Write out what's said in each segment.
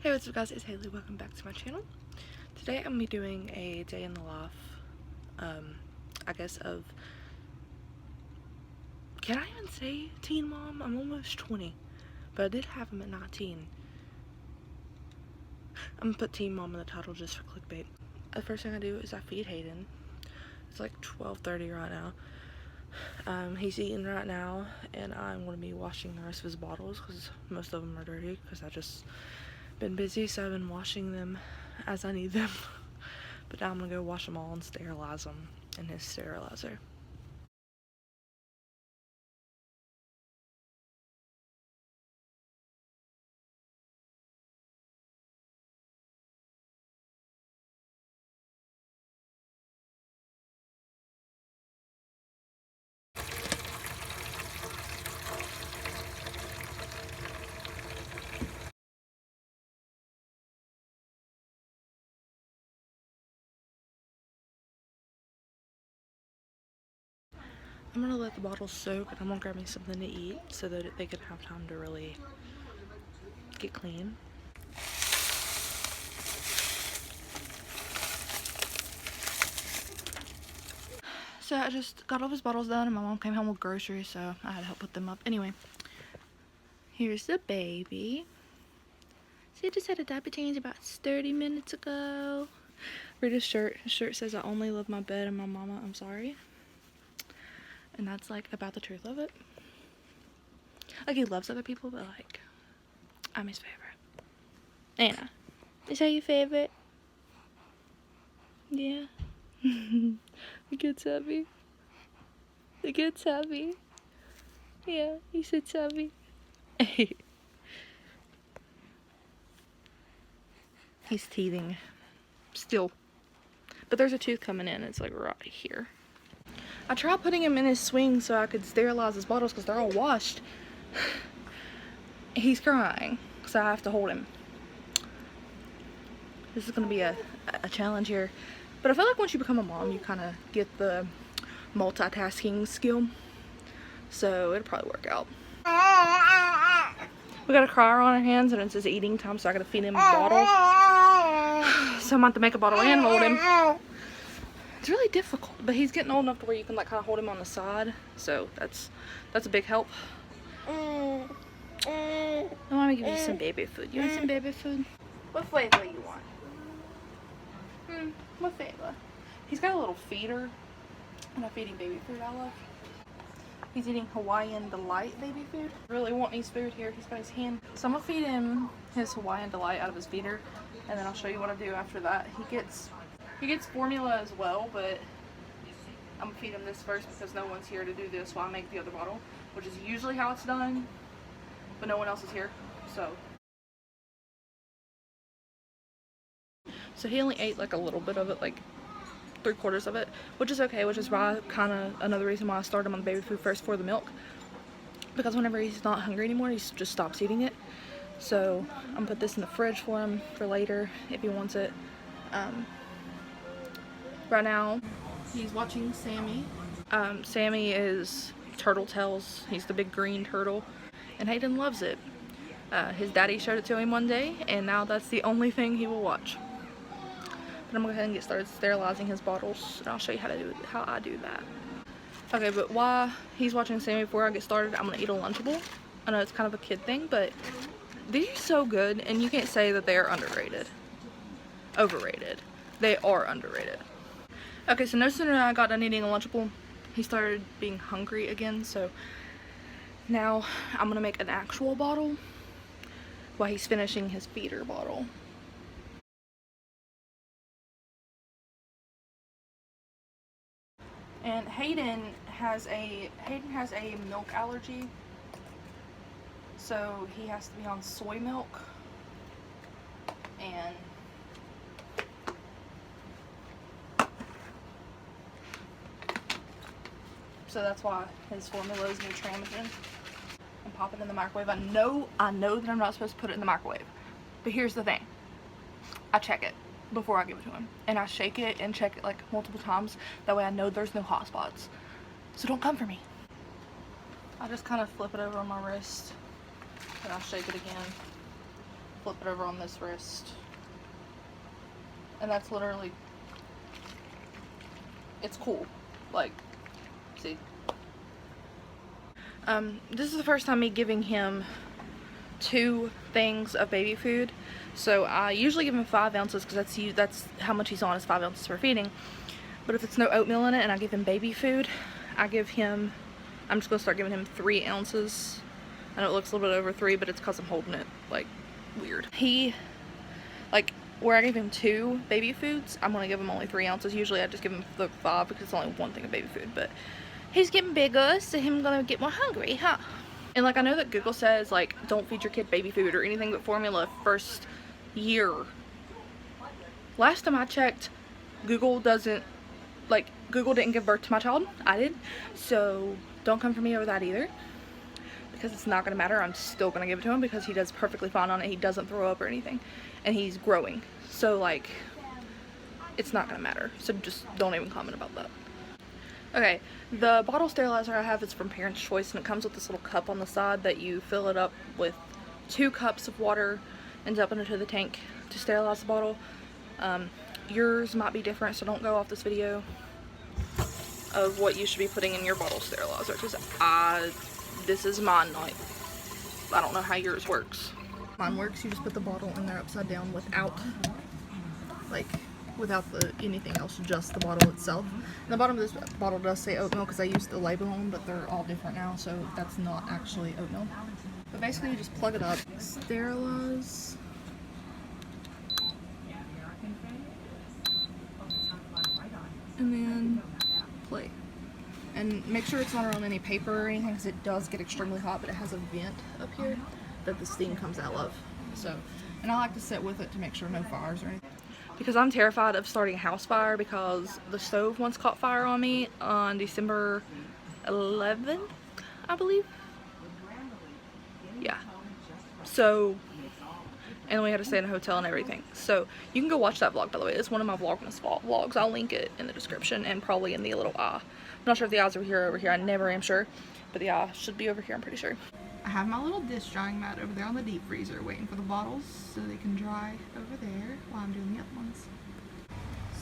Hey, what's up guys, it's Haley, welcome back to my channel. Today I'm going to be doing a day in the life, I guess of, can I even say teen mom? I'm almost 20, but I did have him at 19. I'm going to put teen mom in the title just for clickbait. The first thing I do is I feed Hayden. It's like 12:30 right now. He's eating right now, and I'm going to be washing the rest of his bottles because most of them are dirty because I just been busy, so I've been washing them as I need them. But now I'm gonna go wash them all and sterilize them in his sterilizer. I'm gonna let the bottles soak, and I'm gonna grab me something to eat so that they can have time to really get clean. So I just got all his bottles done, and my mom came home with groceries, so I had to help put them up. Anyway, here's the baby. So he just had a diaper change about 30 minutes ago. Read his shirt. His shirt says, "I only love my bed and my mama, I'm sorry." And that's like about the truth of it. Like, he loves other people, but like, I'm his favorite. Anna, is that your favorite? Yeah. The kid's happy. The kid's happy. Yeah, he sits happy. He's teething still. But there's a tooth coming in. It's like right here. I tried putting him in his swing so I could sterilize his bottles because they're all washed. He's crying, so I have to hold him. This is going to be a challenge here. But I feel like once you become a mom, you kind of get the multitasking skill. So it'll probably work out. We got a crier on our hands and it's his eating time, so I gotta feed him a bottle. So I'm about to make a bottle and hold him. It's really difficult, but he's getting old enough to where you can like kind of hold him on the side. So that's a big help. I want to give you some baby food. You want some baby food? What flavor you want? What flavor? He's got a little feeder, and I feed him baby food I love. He's eating Hawaiian Delight baby food. Really wanting his food here. He's got his hand. So I'm gonna feed him his Hawaiian Delight out of his feeder, and then I'll show you what I do after that. He gets formula as well, but I'm gonna feed him this first because no one's here to do this while I make the other bottle, which is usually how it's done, but no one else is here, so. So he only ate like a little bit of it, like 3/4 of it, which is okay, which is why another reason why I started him on the baby food first for the milk, because whenever he's not hungry anymore, he just stops eating it. So I'm gonna put this in the fridge for him for later if he wants it. Right now he's watching Sammy. Sammy is Turtle Tales. He's the big green turtle, and Hayden loves it. His daddy showed it to him one day, and now that's the only thing he will watch. But I'm gonna go ahead and get started sterilizing his bottles, and I'll show you how I do that. Okay, but while he's watching Sammy, before I get started, I'm gonna eat a Lunchable. I know it's kind of a kid thing, but these are so good, and you can't say that they are underrated. Overrated. They are underrated. Okay, so no sooner than I got done eating a Lunchable, he started being hungry again, so now I'm gonna make an actual bottle while he's finishing his feeder bottle. And Hayden has a milk allergy, so he has to be on soy milk, and so that's why his formula is Nutramigen. And pop it in the microwave. I know that I'm not supposed to put it in the microwave, but here's the thing: I check it before I give it to him, and I shake it and check it like multiple times. That way I know there's no hot spots. So don't come for me. I just kind of flip it over on my wrist, and I'll shake it again. flip it over on this wrist. And that's literally, it's cool. Like, see. This is the first time me giving him 2 things of baby food. So I usually give him 5 ounces because that's how much he's on, is 5 ounces for feeding. But if it's no oatmeal in it and I give him baby food, I'm just going to start giving him 3 ounces. I know it looks a little bit over 3, but it's because I'm holding it, like, weird. Like, where I gave him 2 baby foods, I'm going to give him only 3 ounces. Usually I just give him the 5 because it's only 1 thing of baby food. But he's getting bigger, so he's going to get more hungry, huh? And, like, I know that Google says, like, don't feed your kid baby food or anything but formula first year. Last time I checked, Google didn't give birth to my child. I did. So don't come for me over that either, because it's not going to matter. I'm still going to give it to him because he does perfectly fine on it. He doesn't throw up or anything, and he's growing. So, like, it's not going to matter. So just don't even comment about that. Okay, the bottle sterilizer I have is from Parents' Choice, and it comes with this little cup on the side that you fill it up with 2 cups of water and dump it into the tank to sterilize the bottle. Yours might be different, so don't go off this video of what you should be putting in your bottle sterilizer, because this is mine, not, I don't know how yours works. Mine works, you just put the bottle in there upside down without anything else, just the bottle itself. And the bottom of this bottle does say oatmeal because I used the label on, but they're all different now, so that's not actually oatmeal. But basically you just plug it up, sterilize, and then play. And make sure it's not around any paper or anything, because it does get extremely hot, but it has a vent up here that the steam comes out of. So, and I like to sit with it to make sure no fires or anything. Because I'm terrified of starting a house fire, because the stove once caught fire on me on December 11th, I believe. Yeah. So, and we had to stay in a hotel and everything. So you can go watch that vlog, by the way. It's one of my Vlogmas vlogs. I'll link it in the description and probably in the little eye. I'm not sure if the eyes are here or over here. I never am sure. But the eye should be over here, I'm pretty sure. I have my little dish drying mat over there on the deep freezer waiting for the bottles so they can dry over there while I'm doing the other ones.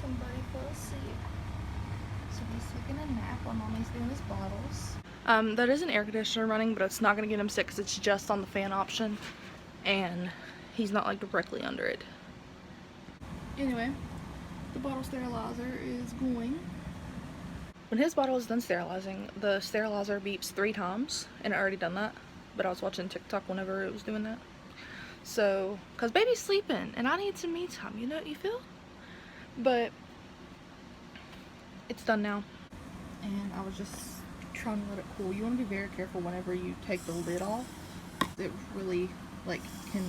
Somebody fell asleep. So he's taking a nap while Mommy's doing his bottles. That is an air conditioner running, but it's not going to get him sick because it's just on the fan option. And he's not like directly under it. Anyway, the bottle sterilizer is going. When his bottle is done sterilizing, the sterilizer beeps 3 times, and I already done that, but I was watching TikTok whenever it was doing that. So, cause baby's sleeping, and I need some me time, you know, you feel? But it's done now, and I was just trying to let it cool. You want to be very careful whenever you take the lid off. It really, like, can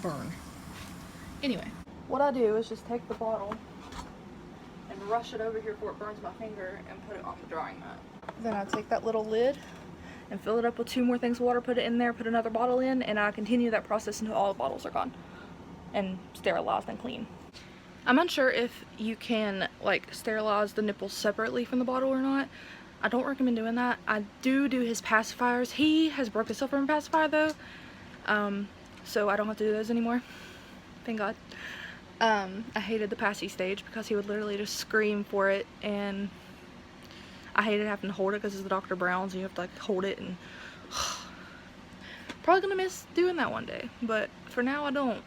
burn. Anyway, what I do is just take the bottle and rush it over here before it burns my finger and put it on the drying mat. Then I take that little lid and fill it up with 2 more things of water, put it in there, put another bottle in, and I continue that process until all the bottles are gone and sterilized and clean. I'm unsure if you can, like, sterilize the nipples separately from the bottle or not. I don't recommend doing that. I do his pacifiers. He has broke himself from a pacifier though, so I don't have to do those anymore. Thank God. I hated the passy stage because he would literally just scream for it, and I hated having to hold it because it's the Dr. Brown's and you have to, like, hold it, and probably gonna miss doing that one day, but for now I don't.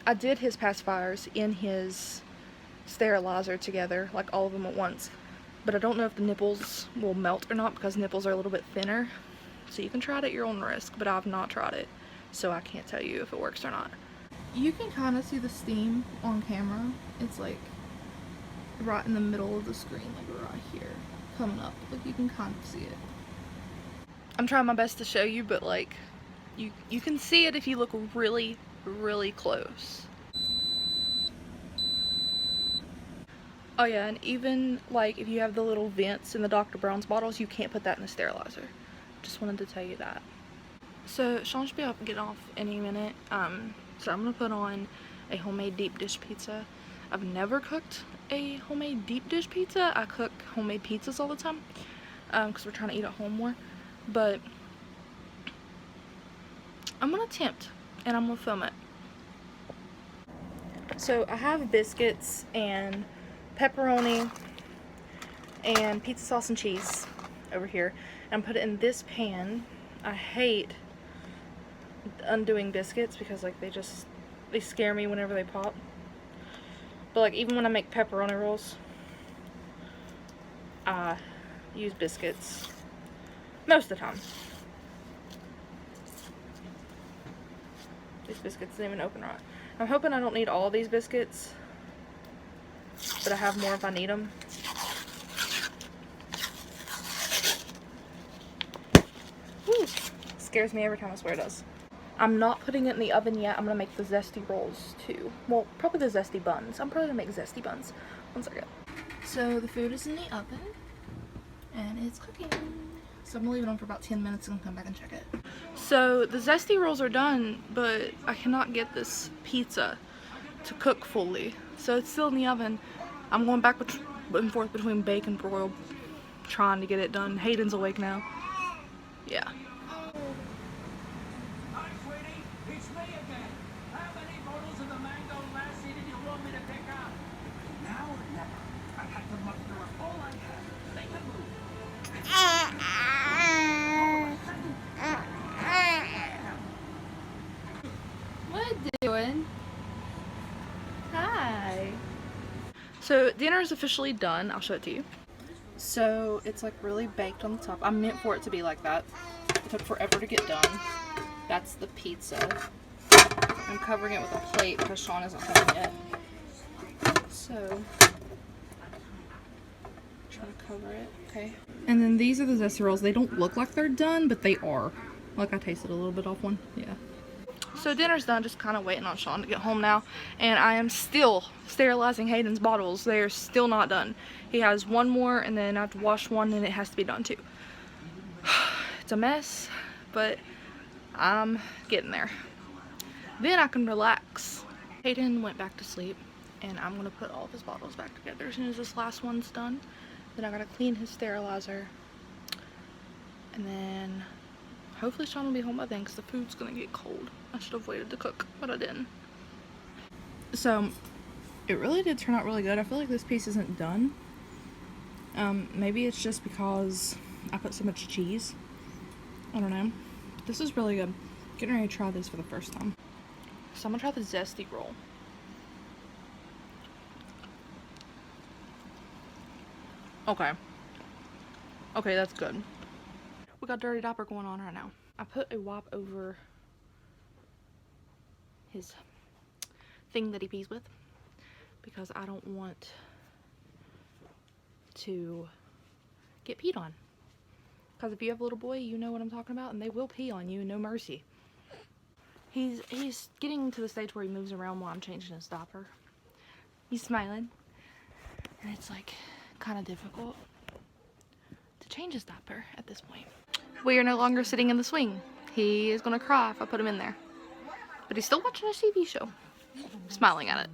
I did his pacifiers in his sterilizer together, like all of them at once, but I don't know if the nipples will melt or not because nipples are a little bit thinner, so you can try it at your own risk, but I've not tried it, so I can't tell you if it works or not. You can kind of see the steam on camera. It's like right in the middle of the screen, like right here, coming up. Like, you can kind of see it. I'm trying my best to show you, but like you can see it if you look really, really close. Oh yeah, and even like if you have the little vents in the Dr. Brown's bottles, you can't put that in the sterilizer. Just wanted to tell you that. So Sean should be up and getting off any minute. So I'm gonna put on a homemade deep dish pizza. I've never cooked a homemade deep dish pizza. I cook homemade pizzas all the time because we're trying to eat at home more. But I'm gonna attempt. and I'm gonna film it. So I have biscuits and pepperoni and pizza sauce and cheese over here, and put it in this pan. I hate undoing biscuits because like they scare me whenever they pop. But like even when I make pepperoni rolls, I use biscuits most of the time. These biscuits didn't even open right. I'm hoping I don't need all these biscuits, but I have more if I need them. Whew. Scares me every time, I swear it does. I'm not putting it in the oven yet. I'm gonna make the zesty rolls too. Well, probably the zesty buns. I'm probably gonna make zesty buns. One second. So the food is in the oven and it's cooking. So I'm gonna leave it on for about 10 minutes and come back and check it. So the zesty rolls are done, but I cannot get this pizza to cook fully. So it's still in the oven. I'm going back and forth between bake and broil, trying to get it done. Hayden's awake now. Yeah. Hi, sweetie. It's me again. How many bottles of the mango lassi did you want me to pick up? Now or never. I had to muster up all I had. Make a move. What doing? Hi. So dinner is officially done. I'll show it to you. So it's like really baked on the top. I meant for it to be like that. It took forever to get done. That's the pizza. I'm covering it with a plate because Sean isn't home yet. So trying to cover it. Okay. And then these are the zesty rolls. They don't look like they're done, but they are. Like I tasted a little bit off one. Yeah. So dinner's done, just kind of waiting on Sean to get home now, and I am still sterilizing Hayden's bottles. They're still not done. He has one more, and then I have to wash one, and it has to be done too. It's a mess, but I'm getting there. Then I can relax. Hayden went back to sleep, and I'm gonna put all of his bottles back together as soon as this last one's done. Then I gotta clean his sterilizer, and then hopefully Sean will be home by then because the food's gonna get cold. I should have waited to cook, but I didn't. So it really did turn out really good. I feel like this piece isn't done. Maybe it's just because I put so much cheese. I don't know. This is really good. Getting ready to try this for the first time. So I'm gonna try the zesty roll. Okay. Okay, that's good. We got dirty diaper going on right now. I put a wipe over his thing that he pees with because I don't want to get peed on. Because if you have a little boy, you know what I'm talking about, and they will pee on you, no mercy. He's getting to the stage where he moves around while I'm changing his diaper. He's smiling, and it's like kind of difficult to change his diaper at this point. We are no longer sitting in the swing. He is gonna cry if I put him in there. But he's still watching a TV show, smiling at it.